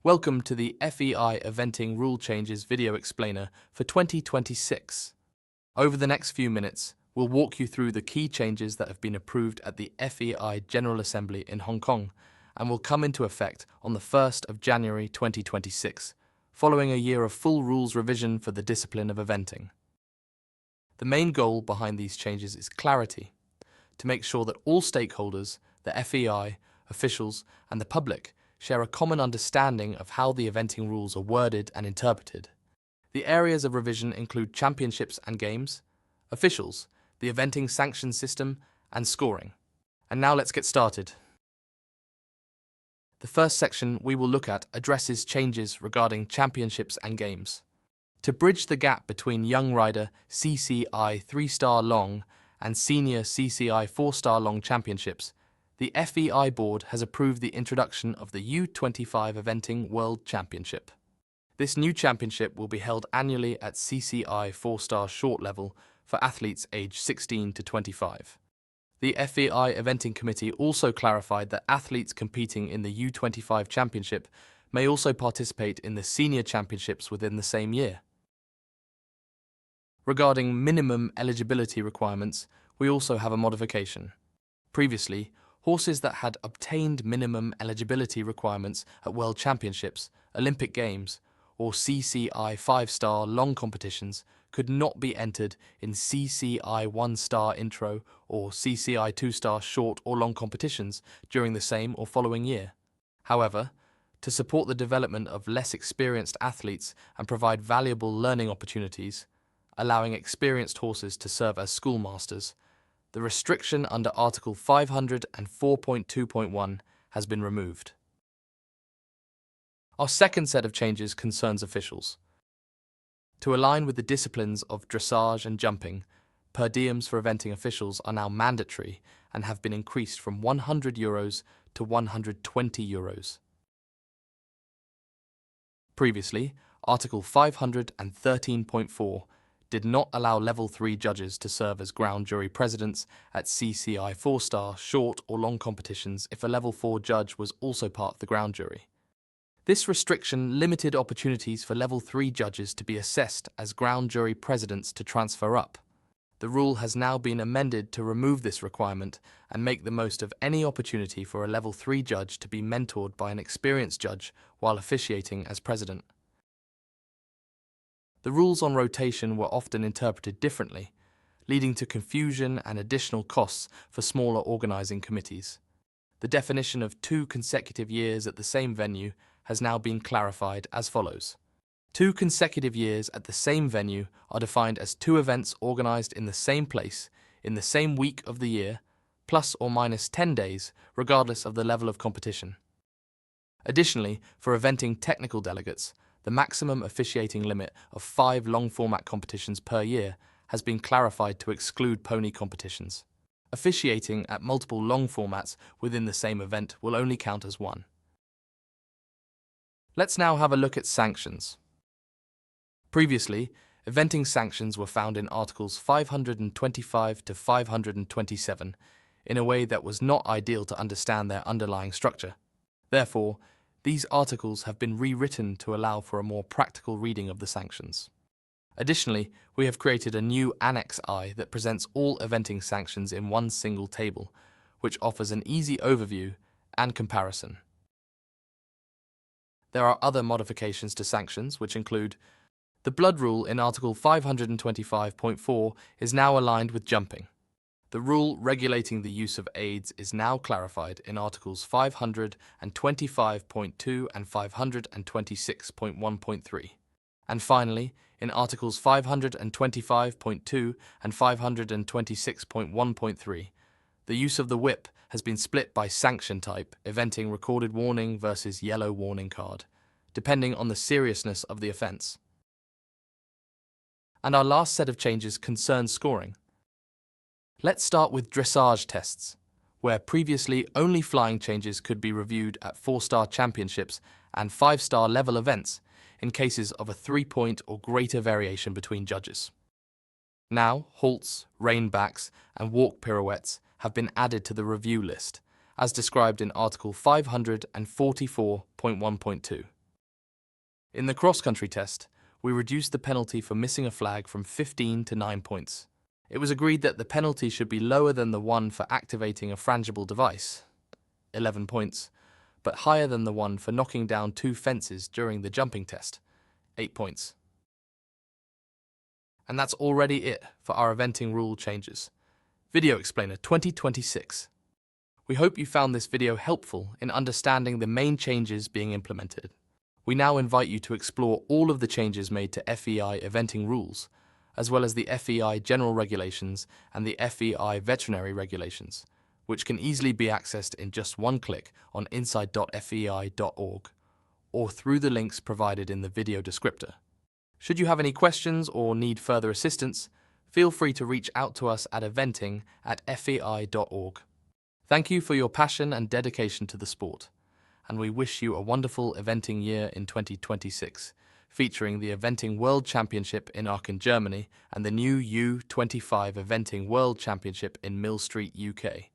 Welcome to the FEI Eventing Rule Changes video explainer for 2026. Over the next few minutes, we'll walk you through the key changes that have been approved at the FEI General Assembly in Hong Kong and will come into effect on the 1st of January 2026, following a year of full rules revision for the discipline of eventing. The main goal behind these changes is clarity, to make sure that all stakeholders, the FEI, officials, and the public share a common understanding of how the eventing rules are worded and interpreted. The areas of revision include championships and games, officials, the eventing sanction system, and scoring. And now let's get started. The first section we will look at addresses changes regarding championships and games. To bridge the gap between young rider CCI 3-star long and senior CCI 4-star long championships, the FEI board has approved the introduction of the U25 Eventing World Championship. This new championship will be held annually at CCI 4-star short level for athletes aged 16 to 25. The FEI Eventing Committee also clarified that athletes competing in the U25 Championship may also participate in the senior championships within the same year. Regarding minimum eligibility requirements, we also have a modification. Previously, horses that had obtained minimum eligibility requirements at World Championships, Olympic Games, or CCI 5-star long competitions could not be entered in CCI 1-star intro or CCI 2-star short or long competitions during the same or following year. However, to support the development of less experienced athletes and provide valuable learning opportunities, allowing experienced horses to serve as schoolmasters, the restriction under Article 504.2.1 has been removed. Our second set of changes concerns officials. To align with the disciplines of dressage and jumping, per diems for eventing officials are now mandatory and have been increased from €100 to €120. Previously, Article 513.4 did not allow Level 3 judges to serve as ground jury presidents at CCI 4-star short or long competitions if a Level 4 judge was also part of the ground jury. This restriction limited opportunities for Level 3 judges to be assessed as ground jury presidents to transfer up. The rule has now been amended to remove this requirement and make the most of any opportunity for a Level 3 judge to be mentored by an experienced judge while officiating as president. The rules on rotation were often interpreted differently, leading to confusion and additional costs for smaller organising committees. The definition of 2 consecutive years at the same venue has now been clarified as follows. 2 consecutive years at the same venue are defined as 2 events organised in the same place, in the same week of the year, plus or minus 10 days, regardless of the level of competition. Additionally, for eventing technical delegates, the maximum officiating limit of 5 long-format competitions per year has been clarified to exclude pony competitions. Officiating at multiple long formats within the same event will only count as 1. Let's now have a look at sanctions. Previously, eventing sanctions were found in Articles 525 to 527 in a way that was not ideal to understand their underlying structure. Therefore, these articles have been rewritten to allow for a more practical reading of the sanctions. Additionally, we have created a new Annex I that presents all eventing sanctions in one single table, which offers an easy overview and comparison. There are other modifications to sanctions, which include the blood rule in Article 525.4 is now aligned with jumping. The rule regulating the use of aids is now clarified in Articles 525.2 and 526.1.3. And finally, in Articles 525.2 and 526.1.3, the use of the whip has been split by sanction type, eventing recorded warning versus yellow warning card, depending on the seriousness of the offence. And our last set of changes concerns scoring. Let's start with dressage tests, where previously only flying changes could be reviewed at 4-star championships and 5-star level events in cases of a 3-point or greater variation between judges. Now, halts, reinbacks, and walk pirouettes have been added to the review list, as described in Article 544.1.2. In the cross-country test, we reduced the penalty for missing a flag from 15 to 9 points. It was agreed that the penalty should be lower than the one for activating a frangible device, 11 points, but higher than the one for knocking down 2 fences during the jumping test, 8 points. And that's already it for our eventing rule changes. Video Explainer 2026. We hope you found this video helpful in understanding the main changes being implemented. We now invite you to explore all of the changes made to FEI eventing rules, as well as the FEI general regulations and the FEI veterinary regulations, which can easily be accessed in just one click on inside.fei.org or through the links provided in the video descriptor. Should you have any questions or need further assistance, feel free to reach out to us at eventing@fei.org. Thank you for your passion and dedication to the sport, and we wish you a wonderful eventing year in 2026, featuring the Eventing World Championship in Aachen, Germany, and the new U25 Eventing World Championship in Mill Street, UK.